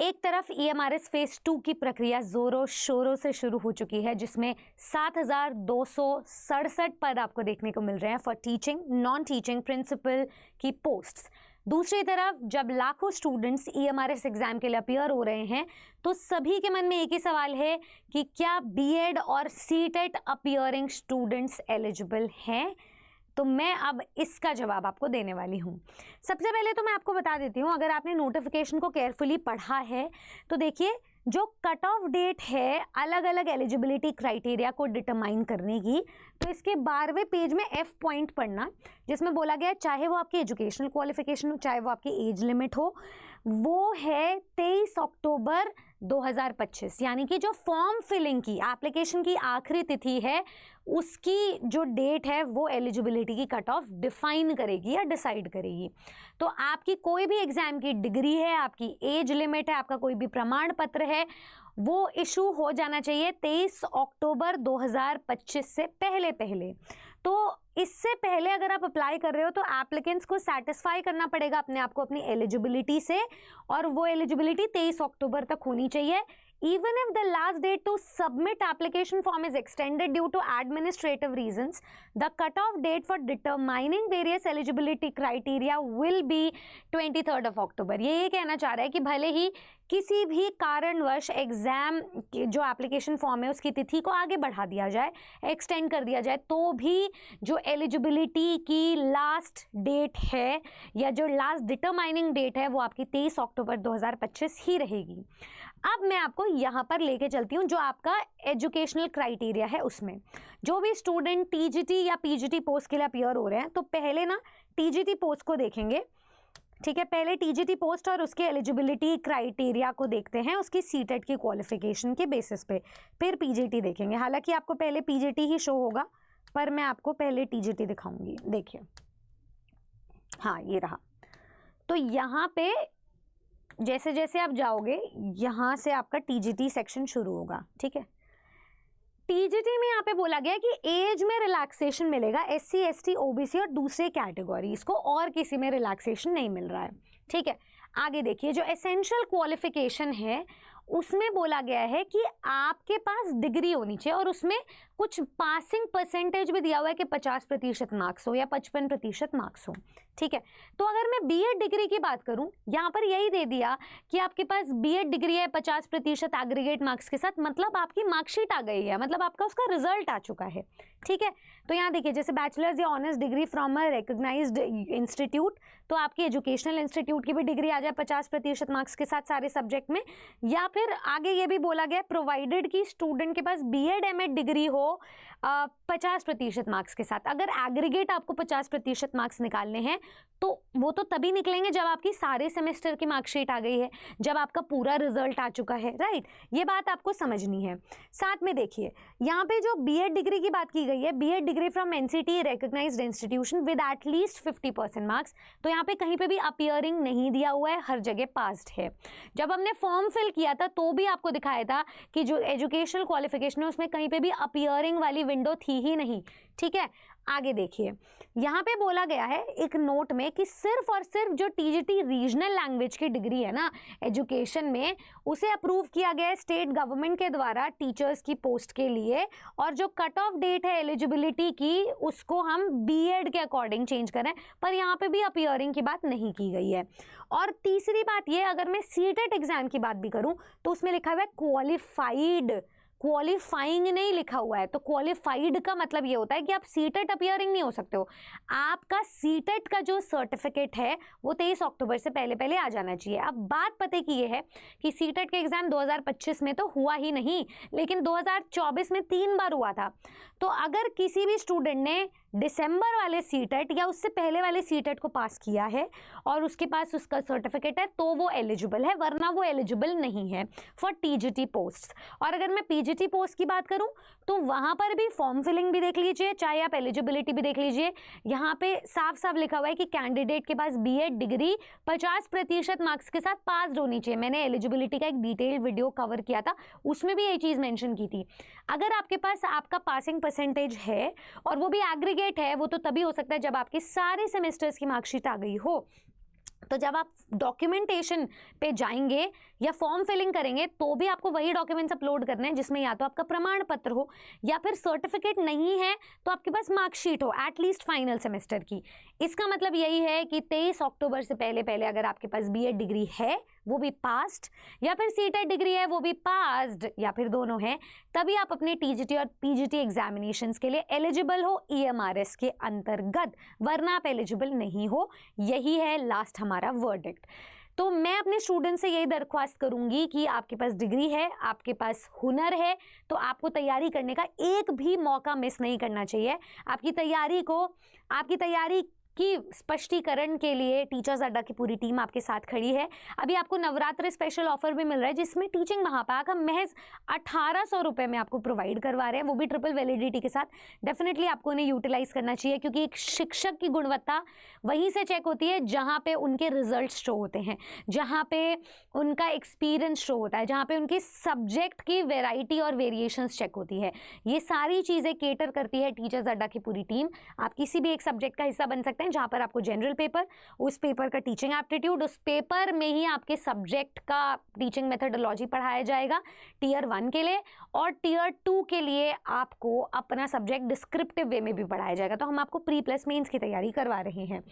एक तरफ EMRS phase 2 की प्रक्रिया जोरों शोरों से शुरू हो चुकी है, जिसमें 7,267 पद आपको देखने को मिल रहे हैं for teaching, non teaching, principal की पोस्ट्स। दूसरी तरफ जब लाखों स्टूडेंट्स EMRS एग्जाम के लिए अपीयर हो रहे हैं, तो सभी के मन में एक ही सवाल है कि क्या BEd और CTET अपीयरिंग स्टूडेंट्स एलिजिबल हैं। तो मैं अब इसका जवाब आपको देने वाली हूँ। सबसे पहले तो मैं आपको बता देती हूँ, अगर आपने नोटिफिकेशन को केयरफुली पढ़ा है तो देखिए, जो कट ऑफ डेट है अलग अलग एलिजिबिलिटी क्राइटेरिया को डिटरमाइन करने की, तो इसके 12वें पेज में F पॉइंट पढ़ना, जिसमें बोला गया चाहे वो आपकी एजुकेशनल क्वालिफिकेशन हो, चाहे वो आपकी एज लिमिट हो, वो है 23 अक्टूबर 2025, यानी कि जो फॉर्म फिलिंग की एप्लीकेशन की आखिरी तिथि है, उसकी जो डेट है वो एलिजिबिलिटी की कट ऑफ डिफाइन करेगी या डिसाइड करेगी। तो आपकी कोई भी एग्जाम की डिग्री है, आपकी एज लिमिट है, आपका कोई भी प्रमाण पत्र है, वो इशू हो जाना चाहिए 23 अक्टूबर 2025 से पहले पहले। तो इससे पहले अगर आप अप्लाई कर रहे हो तो एप्लीकेंट्स को सेटिस्फाई करना पड़ेगा अपने आप को अपनी एलिजिबिलिटी से, और वो एलिजिबिलिटी 23 अक्टूबर तक होनी चाहिए। Even if the last date to submit application form is extended due to administrative reasons, the cutoff date for determining various eligibility criteria will be 23rd of October। ये कहना चाह रहा है कि भले ही किसी भी कारणवश एग्जाम जो एप्लीकेशन फॉर्म है उसकी तिथि को आगे बढ़ा दिया जाए, एक्सटेंड कर दिया जाए, तो भी जो एलिजिबिलिटी की लास्ट डेट है या जो लास्ट डिटरमाइनिंग डेट है वो आपकी 23 अक्टूबर 2025 ही रहेगी। अब मैं आपको यहाँ पर लेके चलती हूँ जो आपका एजुकेशनल क्राइटेरिया है, उसमें जो भी स्टूडेंट TGT या PGT पोस्ट के लिए अपीयर हो रहे हैं, तो पहले ना TGT पोस्ट को देखेंगे, ठीक है। पहले TGT पोस्ट और उसके एलिजिबिलिटी क्राइटेरिया को देखते हैं, उसकी CTET की क्वालिफिकेशन के बेसिस पे, फिर PGT देखेंगे। हालांकि आपको पहले PGT ही शो होगा, पर मैं आपको पहले TGT दिखाऊंगी। देखिए, हाँ ये रहा। तो यहाँ पे जैसे जैसे आप जाओगे, यहाँ से आपका TGT सेक्शन शुरू होगा, ठीक है। TGT में यहाँ पे बोला गया कि एज में रिलैक्सेशन मिलेगा SC ST OBC और दूसरे कैटेगरीज को, और किसी में रिलैक्सेशन नहीं मिल रहा है, ठीक है। आगे देखिए, जो एसेंशियल क्वालिफिकेशन है उसमें बोला गया है कि आपके पास डिग्री होनी चाहिए, और उसमें कुछ पासिंग परसेंटेज भी दिया हुआ है कि 50% मार्क्स हो या 55% मार्क्स हो, ठीक है। तो अगर मैं BEd डिग्री की बात करूं, यहाँ पर यही दे दिया कि आपके पास BEd डिग्री है 50% एग्रीगेट मार्क्स के साथ, मतलब आपकी मार्कशीट आ गई है, मतलब आपका उसका रिजल्ट आ चुका है, ठीक है। तो यहाँ देखिए, जैसे बैचलर्स या honours degree from a recognised institute, तो आपकी एजुकेशनल इंस्टीट्यूट की भी डिग्री आ जाए 50% मार्क्स के साथ सारे सब्जेक्ट में, या फिर आगे ये भी बोला गया प्रोवाइडेड कि स्टूडेंट के पास BEd MAd डिग्री हो 50% मार्क्स के साथ। अगर एग्रीगेट आपको 50% मार्क्स निकालने हैं तो वो तो तभी निकलेंगे जब आपकी सारे सेमेस्टर की मार्कशीट आ गई है, जब आपका पूरा रिजल्ट आ चुका है, राइट। ये बात आपको समझनी है। साथ में देखिए, यहाँ पे जो BEd डिग्री की बात की गई है, BEd degree from NCT recognised institution with at least 50% marks, तो यहाँ पे कहीं पे भी अपीयरिंग नहीं दिया हुआ है, हर जगह पास्ड है। जब हमने फॉर्म फिल किया था तो भी आपको दिखाया था कि जो एजुकेशनल क्वालिफिकेशन है उसमें कहीं पे भी अपीयरिंग वाली विंडो थी ही नहीं, ठीक है। आगे देखिए, यहाँ पे बोला गया है एक नोट में कि सिर्फ और सिर्फ जो TGT रीजनल लैंग्वेज की डिग्री है ना एजुकेशन में, उसे अप्रूव किया गया है स्टेट गवर्नमेंट के द्वारा टीचर्स की पोस्ट के लिए, और जो कट ऑफ डेट है एलिजिबिलिटी की उसको हम BEd के अकॉर्डिंग चेंज करें, पर यहाँ पे भी अपीयरिंग की बात नहीं की गई है। और तीसरी बात ये, अगर मैं CTET एग्जाम की बात भी करूँ तो उसमें लिखा हुआ है क्वालिफाइड, क्वालिफाइंग नहीं लिखा हुआ है। तो क्वालिफाइड का मतलब ये होता है कि आप CTET अपीयरिंग नहीं हो सकते हो, आपका CTET का जो सर्टिफिकेट है वो 23 अक्टूबर से पहले पहले आ जाना चाहिए। अब बात पते की ये है कि CTET का एग्जाम 2025 में तो हुआ ही नहीं, लेकिन 2024 में 3 बार हुआ था। तो अगर किसी भी स्टूडेंट ने दिसंबर वाले CTET या उससे पहले वाले CTET को पास किया है और उसके पास उसका सर्टिफिकेट है तो वो एलिजिबल है, वरना वो एलिजिबल नहीं है फॉर TGT पोस्ट। और अगर मैं PGT पोस्ट की बात करूं तो वहां पर भी फॉर्म फिलिंग भी देख लीजिए, चाहे आप एलिजिबिलिटी भी देख लीजिए। यहाँ पे साफ साफ लिखा हुआ है कि कैंडिडेट के पास BEd डिग्री 50% मार्क्स के साथ पास होनी चाहिए। मैंने एलिजिबिलिटी का एक डिटेल्ड वीडियो कवर किया था, उसमें भी यही चीज मेंशन की थी। अगर आपके पास आपका पासिंग परसेंटेज है और वो भी एग्रीगेट है, वो तो तभी हो सकता है जब आपके सारे सेमेस्टर्स की मार्कशीट आ गई हो। तो जब आप डॉक्यूमेंटेशन पे जाएंगे या फॉर्म फिलिंग करेंगे तो भी आपको वही डॉक्यूमेंट्स अपलोड करने हैं जिसमें या तो आपका प्रमाण पत्र हो या फिर सर्टिफिकेट नहीं है तो आपके पास मार्कशीट हो एटलीस्ट फाइनल सेमेस्टर की। इसका मतलब यही है कि 23 अक्टूबर से पहले पहले अगर आपके पास बीएड डिग्री है वो भी पास्ड, या फिर सीटेट डिग्री है वो भी पास्ड, या फिर दोनों है, तभी आप अपने टीजीटी और पीजीटी एग्जामिनेशंस के लिए एलिजिबल हो ईएमआरएस के अंतर्गत, वरना आप एलिजिबल नहीं हो। यही है लास्ट हमारा वर्डिक्ट। तो मैं अपने स्टूडेंट से यही दरख्वास्त करूंगी कि आपके पास डिग्री है, आपके पास हुनर है, तो आपको तैयारी करने का एक भी मौका मिस नहीं करना चाहिए। आपकी तैयारी की स्पष्टीकरण के लिए टीचर्स अड्डा की पूरी टीम आपके साथ खड़ी है। अभी आपको नवरात्र स्पेशल ऑफर भी मिल रहा है जिसमें टीचिंग महापाक हम महज 1800 रुपये में आपको प्रोवाइड करवा रहे हैं, वो भी ट्रिपल वैलिडिटी के साथ। डेफिनेटली आपको उन्हें यूटिलाइज करना चाहिए क्योंकि एक शिक्षक की गुणवत्ता वहीं से चेक होती है जहाँ पे उनके रिजल्ट शो होते हैं, जहाँ पे उनका एक्सपीरियंस शो होता है, जहाँ पे उनके सब्जेक्ट की वेराइटी और वेरिएशंस चेक होती है। ये सारी चीज़ें केटर करती है टीचर्स अड्डा की पूरी टीम। आप किसी भी एक सब्जेक्ट का हिस्सा बन सकते हैं जहाँ पर आपको जनरल पेपर, उस पेपर का टीचिंग एप्टीट्यूड, उस पेपर में ही आपके सब्जेक्ट का टीचिंग मेथडोलॉजी पढ़ाया जाएगा टियर 1 के लिए, और टियर 2 के लिए आपको अपना सब्जेक्ट डिस्क्रिप्टिव वे में भी पढ़ाया जाएगा। तो हम आपको प्री प्लस मेंस की तैयारी करवा रहे हैं।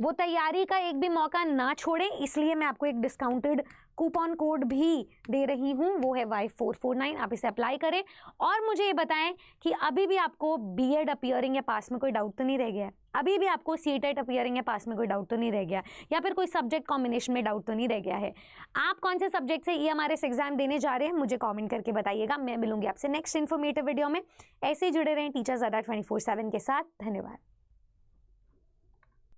वो तैयारी का एक भी मौका ना छोड़ें, इसलिए मैं आपको एक डिस्काउंटेड कूपन कोड भी दे रही हूँ, वो है Y449। आप इसे अप्लाई करें और मुझे ये बताएं कि अभी भी आपको बीएड अपीयरिंग या पास में कोई डाउट तो नहीं रह गया है, अभी भी आपको सीटेट अपीयरिंग या पास में कोई डाउट तो नहीं रह गया, या फिर कोई सब्जेक्ट कॉम्बिनेशन में डाउट तो नहीं रह गया है। आप कौन से सब्जेक्ट से ईएमआरएस एग्जाम देने जा रहे हैं मुझे कॉमेंट करके बताइएगा। मैं मिलूंगी आपसे नेक्स्ट इन्फॉर्मेटिव वीडियो में। ऐसे ही जुड़े रहें टीचर्स अड्डा 24/7 के साथ। धन्यवाद।